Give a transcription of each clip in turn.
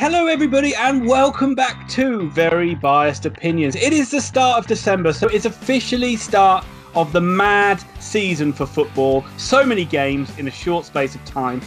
Hello everybody and welcome back to Very Biased Opinions. It is the start of December, so it's officially start of the mad season for football. So many games in a short space of time.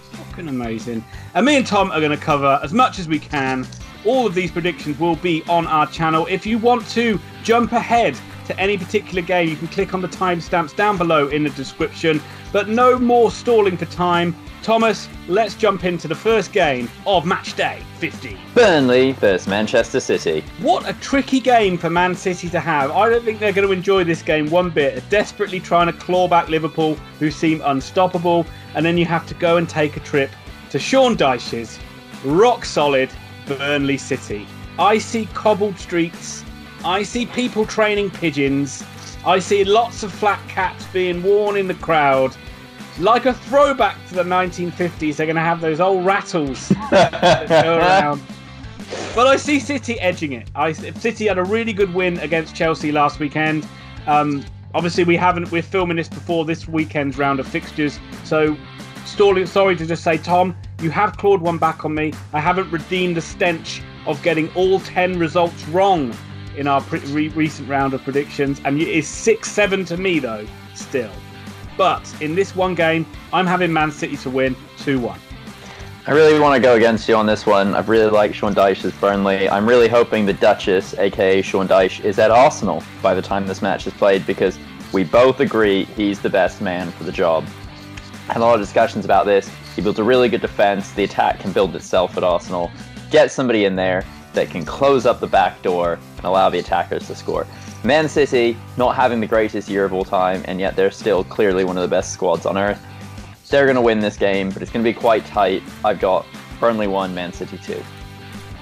It's fucking amazing. And me and Tom are going to cover as much as we can. All of these predictions will be on our channel. If you want to jump ahead to any particular game, you can click on the timestamps down below in the description. But no more stalling for time. Thomas, let's jump into the first game of match day 50. Burnley versus Manchester City. What a tricky game for Man City to have. I don't think they're going to enjoy this game one bit. They're desperately trying to claw back Liverpool, who seem unstoppable. And then you have to go and take a trip to Sean Dyche's rock-solid Burnley City. I see cobbled streets. I see people training pigeons. I see lots of flat caps being worn in the crowd. Like a throwback to the 1950s, they're going to have those old rattles that go around. But I see City edging it. City had a really good win against Chelsea last weekend. Obviously, we're filming this before this weekend's round of fixtures. So, sorry to just say, Tom, you have clawed one back on me. I haven't redeemed the stench of getting all 10 results wrong in our recent round of predictions. And it's 6-7 to me, though, still. But in this one game, I'm having Man City to win 2-1. I really want to go against you on this one. I really like Sean Dyche's Burnley. I'm really hoping the Duchess, aka Sean Dyche, is at Arsenal by the time this match is played, because we both agree he's the best man for the job. Had a lot of discussions about this. He builds a really good defence. The attack can build itself at Arsenal. Get somebody in there that can close up the back door and allow the attackers to score. Man City, not having the greatest year of all time, and yet they're still clearly one of the best squads on earth. They're going to win this game, but it's going to be quite tight. I've got Burnley 1, Man City 2.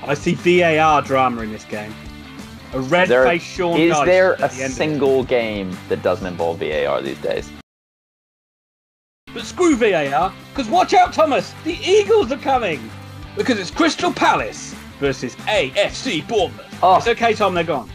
I see VAR drama in this game. A red-faced Sean Dyche. Is there a single game that doesn't involve VAR these days? But screw VAR, because watch out, Thomas! The Eagles are coming! Because it's Crystal Palace versus AFC Bournemouth. Oh. It's okay, Tom, they're gone.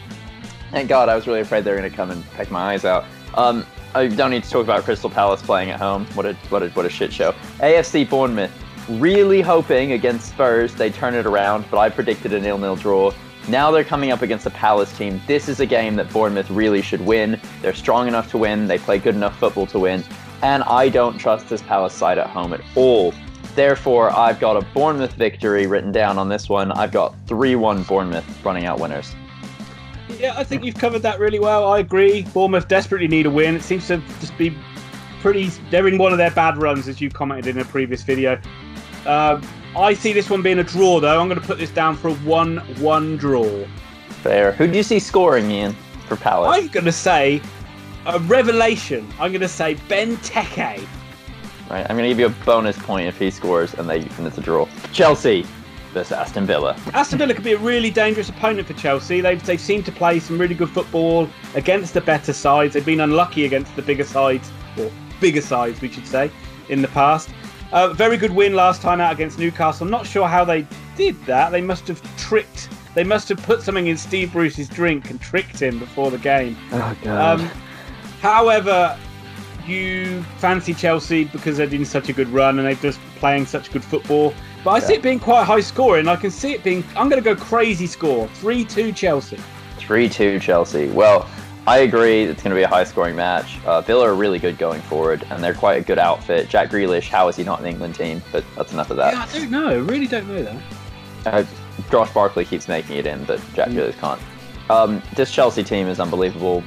Thank God, I was really afraid they were going to come and peck my eyes out. I don't need to talk about Crystal Palace playing at home. What a shit show. AFC Bournemouth, really hoping against Spurs they turn it around, but I predicted a 0-0 draw. Now they're coming up against a Palace team. This is a game that Bournemouth really should win. They're strong enough to win. They play good enough football to win. And I don't trust this Palace side at home at all. Therefore, I've got a Bournemouth victory written down on this one. I've got 3-1 Bournemouth running out winners. Yeah, I think you've covered that really well. I agree. Bournemouth desperately need a win. It seems to just be they're in one of their bad runs, as you commented in a previous video. I see this one being a draw, though. I'm going to put this down for a 1-1 draw. Fair. Who do you see scoring, Ian, for Palace? I'm going to say a revelation. I'm going to say Benteke. Right, I'm going to give you a bonus point if he scores and it's a draw. Chelsea versus Aston Villa. Aston Villa could be a really dangerous opponent for Chelsea. They seem to play some really good football against the better sides. They've been unlucky against the bigger sides, or bigger sides, we should say, in the past. Very good win last time out against Newcastle. I'm not sure how they did that. They must have put something in Steve Bruce's drink and tricked him before the game. Oh, God. However, you fancy Chelsea because they're doing such a good run and they're just playing such good football. But I see it being quite high scoring. I can see it being... I'm going to go crazy score. 3-2 Chelsea. 3-2 Chelsea. Well, I agree it's going to be a high-scoring match. Villa are really good going forward, and they're quite a good outfit. Jack Grealish, how is he not in the England team? But that's enough of that. Yeah, I don't know. I really don't know that. Josh Barkley keeps making it in, but Jack Grealish can't. This Chelsea team is unbelievable.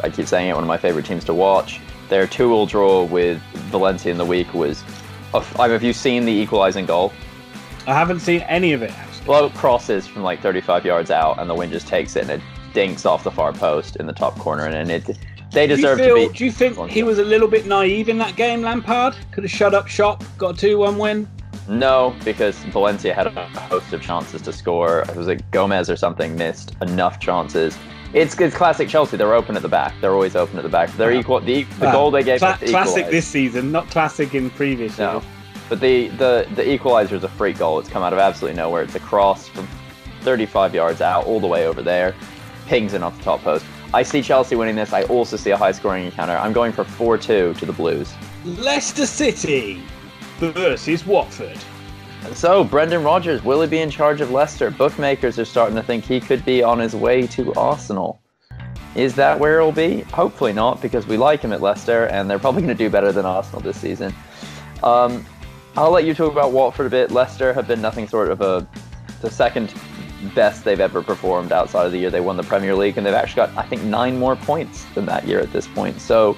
I keep saying it, one of my favourite teams to watch. Their 2-2 draw with Valencia in the week was... have you seen the equalising goal? I haven't seen any of it, actually. Well, crosses from like 35 yards out, and the wind just takes it, and it dinks off the far post in the top corner, and they deserve to be... Do you think he was a little bit naive in that game, Lampard? Could have shut up shop, got a 2-1 win? No, because Valencia had a host of chances to score. It was like Gomez or something missed enough chances. It's classic Chelsea. They're open at the back. They're always open at the back. They're equal. The goal they gave us classic this season, not classic in previous years. But the equaliser is a freak goal. It's come out of absolutely nowhere. It's a cross from 35 yards out, all the way over there, pings in off the top post. I see Chelsea winning this. I also see a high-scoring encounter. I'm going for 4-2 to the Blues. Leicester City versus Watford. So, Brendan Rodgers, will he be in charge of Leicester? Bookmakers are starting to think he could be on his way to Arsenal. Is that where it'll be? Hopefully not, because we like him at Leicester, and they're probably going to do better than Arsenal this season. I'll let you talk about Watford a bit. Leicester have been nothing sort of the second best they've ever performed outside of the year they won the Premier League, and they've actually got, I think, 9 more points than that year at this point. So,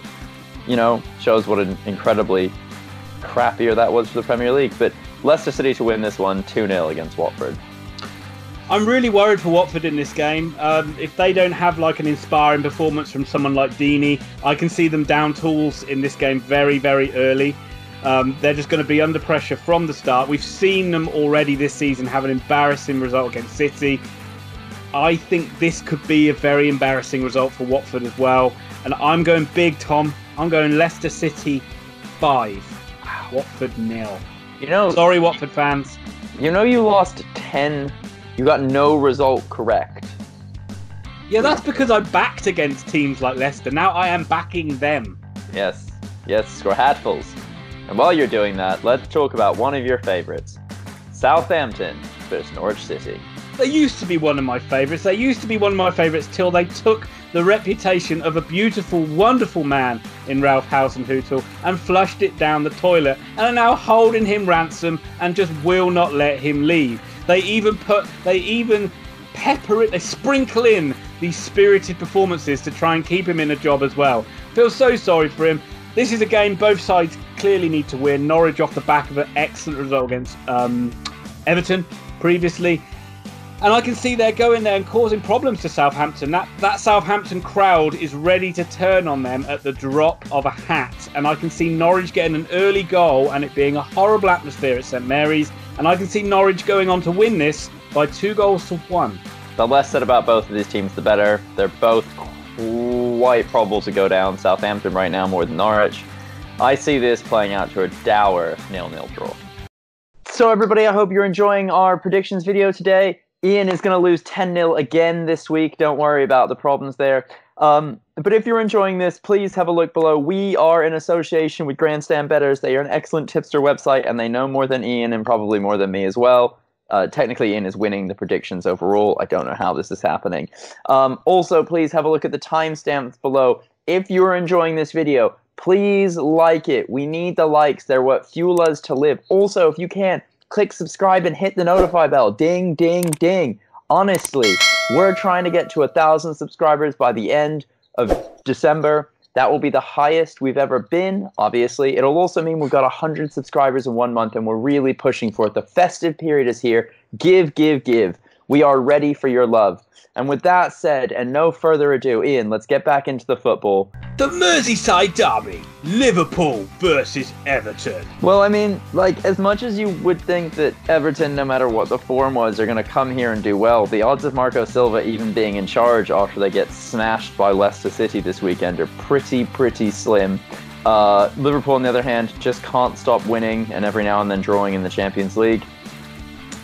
shows what an incredibly crap year that was for the Premier League. But Leicester City to win this one 2-0 against Watford. I'm really worried for Watford in this game. If they don't have like an inspiring performance from someone like Deeney, I can see them down tools in this game very, very early. They're just going to be under pressure from the start. We've seen them already this season have an embarrassing result against City. I think this could be a very embarrassing result for Watford as well. And I'm going big, Tom. I'm going Leicester City 5, Watford 0. Sorry, Watford fans. You lost 10. You got no result correct. Yeah, that's because I backed against teams like Leicester. Now I am backing them. Yes, score hatfuls. And while you're doing that, let's talk about one of your favourites. Southampton versus Norwich City. They used to be one of my favourites. They used to be one of my favourites till they took the reputation of a beautiful, wonderful man in Ralph Hasenhüttl and flushed it down the toilet and are now holding him ransom and just will not let him leave. They even pepper it, they sprinkle in these spirited performances to try and keep him in a job as well. Feel so sorry for him. This is a game both sides clearly need to win. Norwich off the back of an excellent result against Everton previously. And I can see they're going there and causing problems to Southampton. That Southampton crowd is ready to turn on them at the drop of a hat. And I can see Norwich getting an early goal and it being a horrible atmosphere at St Mary's. And I can see Norwich going on to win this by 2-1. The less said about both of these teams, the better. They're both quite probable to go down. Southampton right now more than Norwich. I see this playing out to a dour 0-0 draw. So everybody, I hope you're enjoying our predictions video today. Ian is going to lose 10-0 again this week. Don't worry about the problems there. But if you're enjoying this, please have a look below. We are in association with Grandstand Bettors. They are an excellent tipster website, and they know more than Ian and probably more than me as well. Technically, Ian is winning the predictions overall. I don't know how this is happening. Also, please have a look at the timestamps below. If you're enjoying this video, please like it. We need the likes. They're what fuel us to live. Also, if you can, click subscribe and hit the notify bell. Ding, ding, ding. Honestly, we're trying to get to 1,000 subscribers by the end of December. That will be the highest we've ever been, obviously. It'll also mean we've got 100 subscribers in 1 month, and we're really pushing for it. The festive period is here. Give, give, give. We are ready for your love. And with that said, and no further ado, Ian, let's get back into the football. The Merseyside Derby, Liverpool versus Everton. Well, I mean, like, as much as you would think that Everton, no matter what the form was, are going to come here and do well, the odds of Marco Silva even being in charge after they get smashed by Leicester City this weekend are pretty slim. Liverpool, on the other hand, just can't stop winning and every now and then drawing in the Champions League.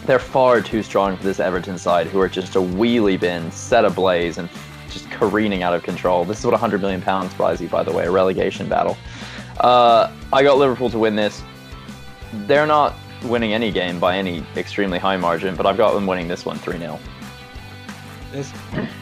They're far too strong for this Everton side, who are just a wheelie bin, set ablaze, and just careening out of control. This is what £100 million buys you, by the way, a relegation battle. I got Liverpool to win this. They're not winning any game by any extremely high margin, but I've got them winning this one 3-0.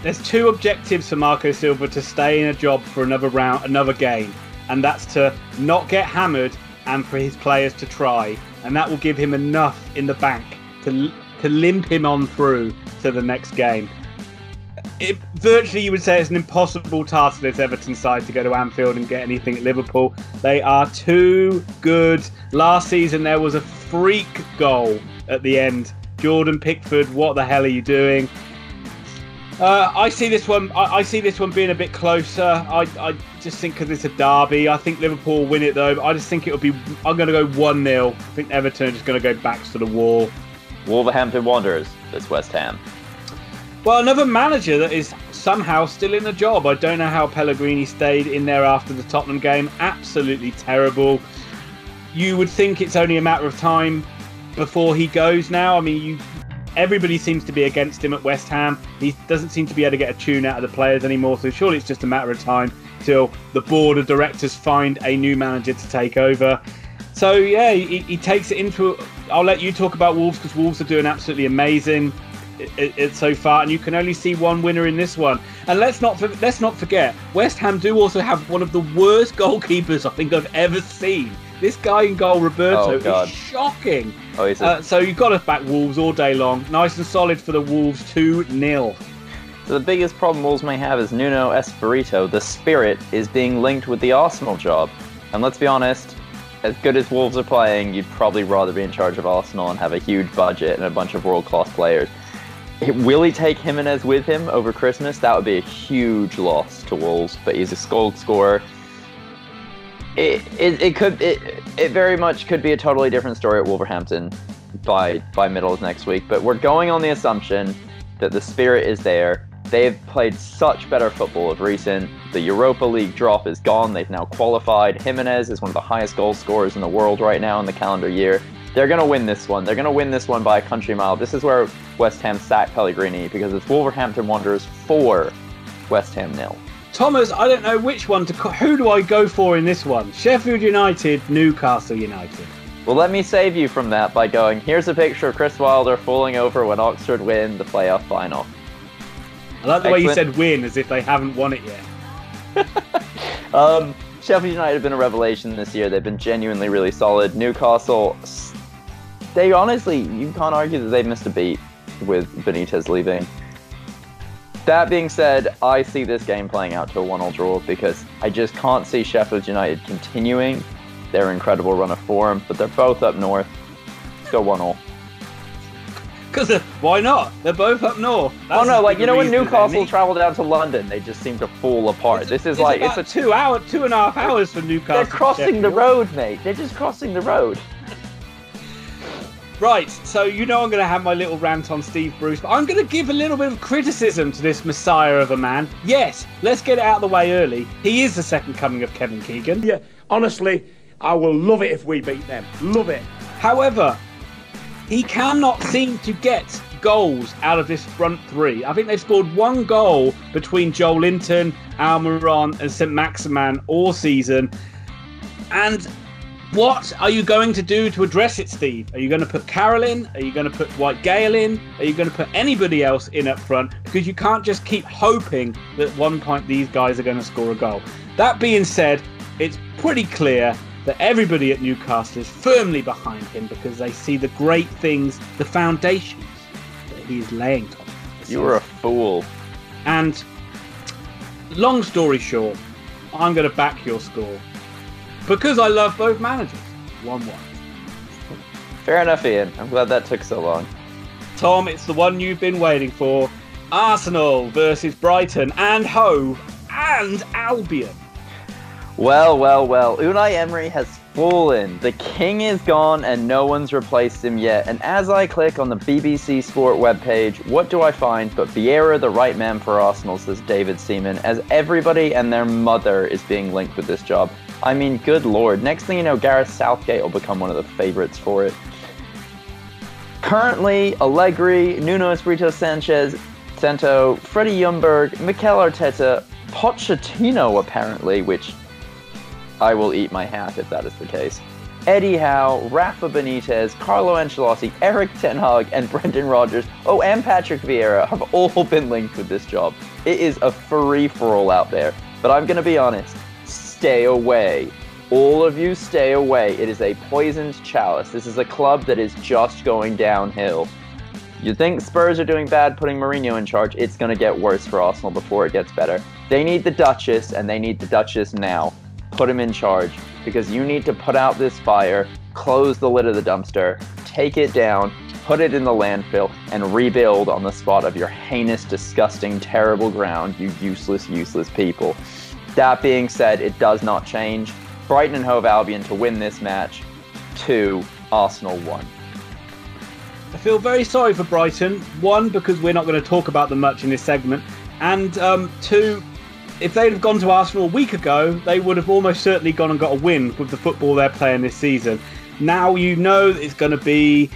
There's two objectives for Marco Silva to stay in a job for another game, and that's to not get hammered and for his players to try, and that will give him enough in the bank to limp him on through to the next game. Virtually, you would say it's an impossible task for this Everton side to go to Anfield and get anything at Liverpool. They are too good. Last season, there was a freak goal at the end. Jordan Pickford, what the hell are you doing? I see this one. I see this one being a bit closer. I just think because it's a derby. I think Liverpool will win it though. I just think it'll be. I'm going to go 1-0. I think Everton are just going to go backs to the wall. Wolverhampton Wanderers versus West Ham. Well, another manager that is somehow still in the job. I don't know how Pellegrini stayed in there after the Tottenham game. Absolutely terrible. You would think it's only a matter of time before he goes now. I mean, everybody seems to be against him at West Ham. He doesn't seem to be able to get a tune out of the players anymore. So surely it's just a matter of time till the board of directors find a new manager to take over. So yeah, he takes it into I'll let you talk about Wolves because Wolves are doing absolutely amazing so far, and you can only see one winner in this one. And let's not forget, West Ham do also have one of the worst goalkeepers I think I've ever seen. This guy in goal, Roberto, is shocking. So you've got to back Wolves all day long. Nice and solid for the Wolves, 2-0. So the biggest problem Wolves may have is Nuno Espirito. The Spirit is being linked with the Arsenal job. And let's be honest, as good as Wolves are playing, you'd probably rather be in charge of Arsenal and have a huge budget and a bunch of world-class players. Will he take Jimenez with him over Christmas? That would be a huge loss to Wolves, but he's a goal scorer. It very much could be a totally different story at Wolverhampton by middle of next week, but we're going on the assumption that the Spirit is there. They've played such better football of recent. The Europa League drop is gone. They've now qualified. Jimenez is one of the highest goal scorers in the world right now in the calendar year. They're going to win this one. They're going to win this one by a country mile. This is where West Ham sacked Pellegrini, because it's Wolverhampton Wanderers 4, West Ham 0. Thomas, I don't know which one who do I go for in this one? Sheffield United, Newcastle United. Well, let me save you from that by going, here's a picture of Chris Wilder falling over when Oxford win the playoff final. I like the way you said win, as if they haven't won it yet. Sheffield United have been a revelation this year. They've been genuinely really solid. Newcastle, they honestly, you can't argue that they've missed a beat with Benitez leaving. That being said, I see this game playing out to a 1-1 draw because I just can't see Sheffield United continuing their incredible run of form, but they're both up north. Let's go 1-1. Because why not? They're both up north. That's when Newcastle travel down to London, they just seem to fall apart. It's a 2.5 hours for Newcastle. They're crossing the road, mate. They're just crossing the road. Right, so I'm going to have my little rant on Steve Bruce, but I'm going to give a little bit of criticism to this messiah of a man. Yes, let's get it out of the way early. He is the second coming of Kevin Keegan. Yeah, honestly, I will love it if we beat them. Love it. However, he cannot seem to get goals out of this front three. I think they've scored one goal between Joe Linton, Almiron and St Maximan all season. And what are you going to do to address it, Steve? Are you going to put Carroll in? Are you going to put Dwight Gale in? Are you going to put anybody else in up front? Because you can't just keep hoping that at one point these guys are going to score a goal. That being said, it's pretty clear that everybody at Newcastle is firmly behind him because they see the great things, the foundations that he's laying on. You were a fool. And long story short, I'm going to back your score because I love both managers. 1-1. Fair enough, Ian. I'm glad that took so long. Tom, it's the one you've been waiting for. Arsenal versus Brighton and Hove and Albion. Well. Unai Emery has fallen. The king is gone and no one's replaced him yet. And as I click on the BBC Sport webpage, what do I find but Vieira, the right man for Arsenal, says David Seaman, as everybody and their mother is being linked with this job. I mean, good lord. Next thing you know, Gareth Southgate will become one of the favourites for it. Currently, Allegri, Nuno Espirito Santo, Freddie Ljungberg, Mikel Arteta, Pochettino apparently, which I will eat my hat if that is the case. Eddie Howe, Rafa Benitez, Carlo Ancelotti, Eric Ten Hag, and Brendan Rodgers, and Patrick Vieira have all been linked with this job. It is a free-for-all out there. But I'm going to be honest, stay away. All of you stay away. It is a poisoned chalice. This is a club that is just going downhill. You think Spurs are doing bad putting Mourinho in charge? It's going to get worse for Arsenal before it gets better. They need the Duchess, and they need the Duchess now. Put him in charge, because you need to put out this fire, close the lid of the dumpster, take it down, put it in the landfill, and rebuild on the spot of your heinous, disgusting, terrible ground, you useless people. That being said, it does not change. Brighton and Hove Albion to win this match. 2, Arsenal 1. I feel very sorry for Brighton. 1, because we're not going to talk about them much in this segment. And 2, if they'd have gone to Arsenal a week ago, they would have almost certainly gone and got a win with the football they're playing this season. Now you know it's going to be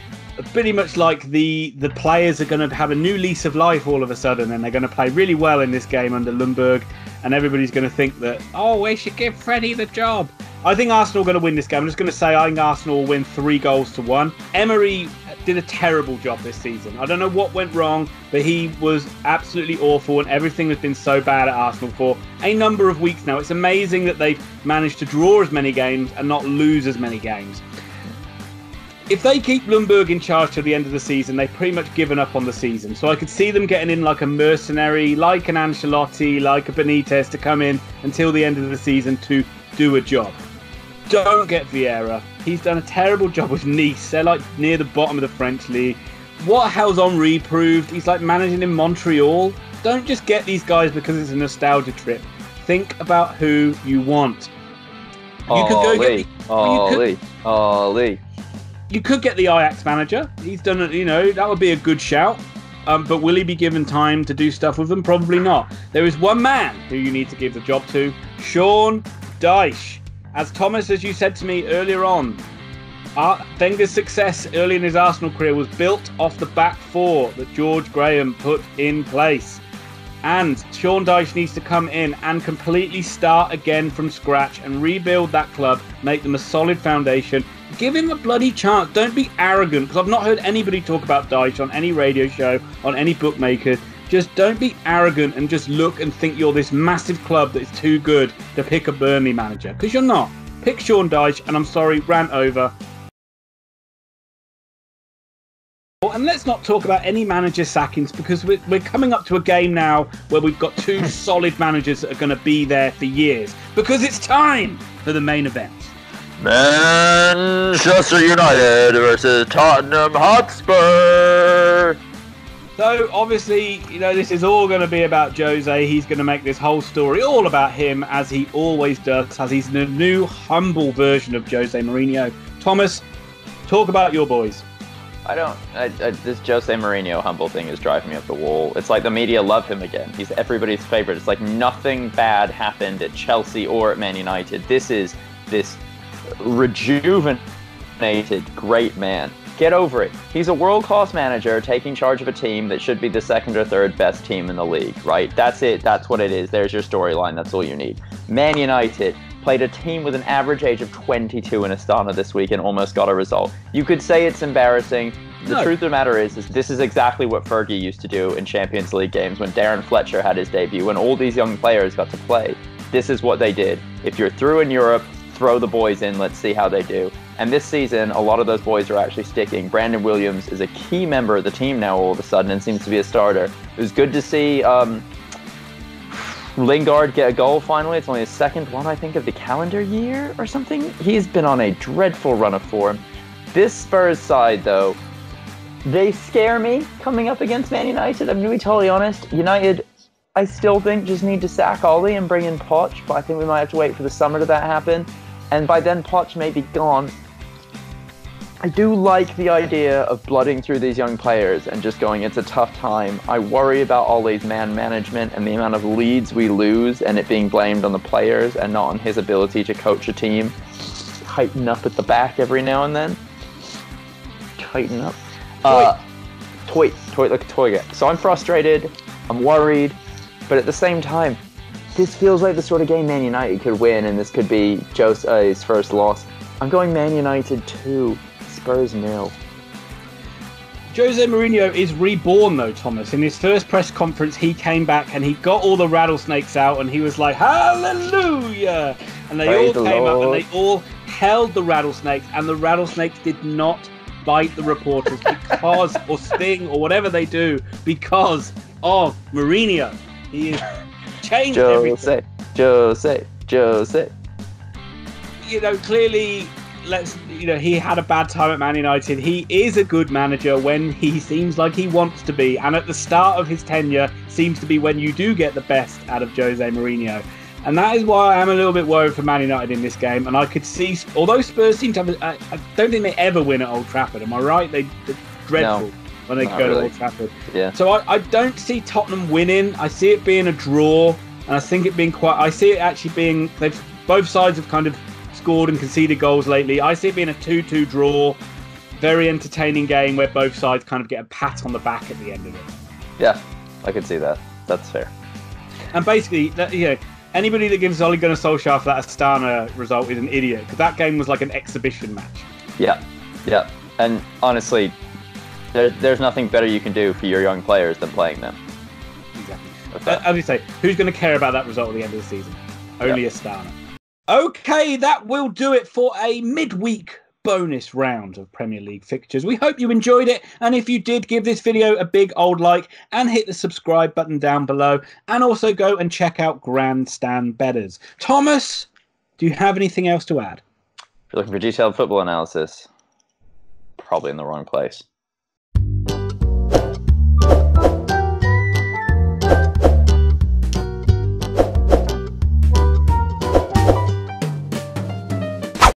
pretty much like the players are going to have a new lease of life all of a sudden, and they're going to play really well in this game under Lundberg, and everybody's going to think that, oh, we should give Freddie the job. I think Arsenal are going to win this game. I'm just going to say I think Arsenal will win 3-1. Emery did a terrible job this season. I don't know what went wrong, but he was absolutely awful, and everything has been so bad at Arsenal for a number of weeks now. It's amazing that they've managed to draw as many games and not lose as many games. If they keep Lundberg in charge till the end of the season, they've pretty much given up on the season. So I could see them getting in like a mercenary, like an Ancelotti, like a Benitez to come in until the end of the season to do a job. Don't get Vieira. He's done a terrible job with Nice. They're like near the bottom of the French league. What hell's Henry proved? He's like managing in Montreal. Don't just get these guys because it's a nostalgia trip. Think about who you want. You could get the Ajax manager. He's done it, that would be a good shout. But will he be given time to do stuff with them? Probably not. There is one man who you need to give the job to, Sean Dyche. As Thomas, as you said to me earlier on, Wenger's success early in his Arsenal career was built off the back four that George Graham put in place. And Sean Dyche needs to come in and completely start again from scratch and rebuild that club, make them a solid foundation. Give him a bloody chance. Don't be arrogant, because I've not heard anybody talk about Dyche on any radio show, on any bookmaker. Just don't be arrogant and just look and think you're this massive club that is too good to pick a Burnley manager, because you're not. Pick Sean Dyche, and I'm sorry, rant over. And let's not talk about any manager sackings, because we're coming up to a game now where we've got two solid managers that are going to be there for years, because it's time for the main event. Manchester United versus Tottenham Hotspur. So obviously, this is all going to be about Jose. He's going to make this whole story all about him, as he always does, as he's the new humble version of Jose Mourinho. Thomas, talk about your boys. This Jose Mourinho humble thing is driving me up the wall. It's like the media love him again. He's everybody's favorite. It's like nothing bad happened at Chelsea or at Man United. This is this rejuvenated great man. Get over it. He's a world-class manager taking charge of a team that should be the second or third best team in the league, right? That's it. That's what it is. There's your storyline. That's all you need. Man United played a team with an average age of 22 in Astana this week and almost got a result. You could say it's embarrassing. The truth of the matter is this is exactly what Fergie used to do in Champions League games when Darren Fletcher had his debut, when all these young players got to play. This is what they did. If you're through in Europe, throw the boys in. Let's see how they do. And this season, a lot of those boys are actually sticking. Brandon Williams is a key member of the team now all of a sudden and seems to be a starter. It was good to see Lingard get a goal finally. It's only his second one, I think, of the calendar year or something. He's been on a dreadful run of form. This Spurs side, though, they scare me coming up against Man United. I'm going to be totally honest. United, I still think, just need to sack Ollie and bring in Poch, but I think we might have to wait for the summer to that happen. And by then, Poch may be gone. I do like the idea of blooding through these young players and just going, it's a tough time. I worry about Ollie's man management and the amount of leads we lose and it being blamed on the players and not on his ability to coach a team. Tighten up at the back every now and then. Tighten up. Toy like a toy guy. So I'm frustrated. I'm worried. But at the same time, this feels like the sort of game Man United could win, and this could be Jose's first loss. I'm going Man United 2, Spurs 0. Jose Mourinho is reborn, though, Thomas. In his first press conference, he came back and he got all the rattlesnakes out, and he was like, hallelujah! And they all came up and they all held the rattlesnakes, and the rattlesnakes did not bite the reporters because, or sting, or whatever they do, because of Mourinho. He is changed everything. Jose. Clearly, he had a bad time at Man United. He is a good manager when he seems like he wants to be, and at the start of his tenure seems to be when you do get the best out of Jose Mourinho. And that is why I am a little bit worried for Man United in this game. And I could see, although Spurs seem to have, I don't think they ever win at Old Trafford. Am I right? They're dreadful when they go to Old Trafford. Yeah. So I don't see Tottenham winning. I see it being a draw, and I think it being I see it actually being, both sides have kind of scored and conceded goals lately. I see it being a 2-2 draw. very entertaining game where both sides kind of get a pat on the back at the end of it. Yeah, I could see that. That's fair. And basically, anybody that gives Ole Gunnar Solskjaer for that Astana result is an idiot, because that game was like an exhibition match. Yeah. And honestly, there's nothing better you can do for your young players than playing them. Exactly. As you say, who's going to care about that result at the end of the season? Only Astana. Okay, that will do it for a midweek bonus round of Premier League fixtures. We hope you enjoyed it, and if you did, give this video a big old like and hit the subscribe button down below, and also go and check out Grandstand Bettors. Thomas, do you have anything else to add? If you're looking for detailed football analysis, probably in the wrong place.